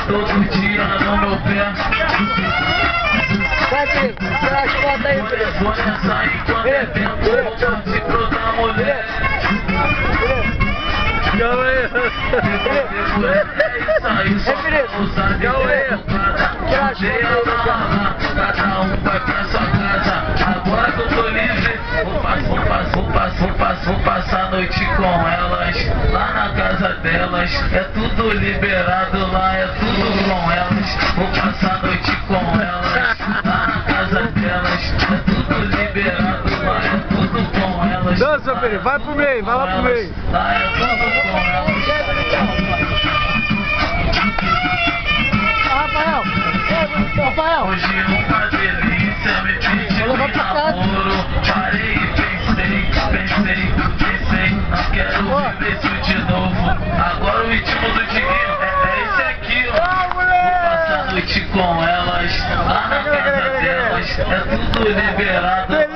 todo dia no meu pé. Tira as fotos aí, filho. Vou nessa enquanto é tempo, vou curtir toda mulher. Calma aí. É isso aí, só usar de cada um vai pra sua casa. Agora que eu tô livre, vou passar a noite com elas. Lá na casa delas, é tudo liberado lá, é tudo com elas. Vou passar a noite com elas. Lá na casa delas, é tudo liberado lá, é tudo com elas. Dança, filho, vai pro meio, vai lá pro meio. Lá é tudo com elas. Rafael! Hoje uma delícia, me pediu namoro. Parei e pensei, não quero viver isso de novo. Agora o ritmo do Diguinho é esse aqui, ó. Vou passar a noite com elas, lá na casa delas, é tudo liberado.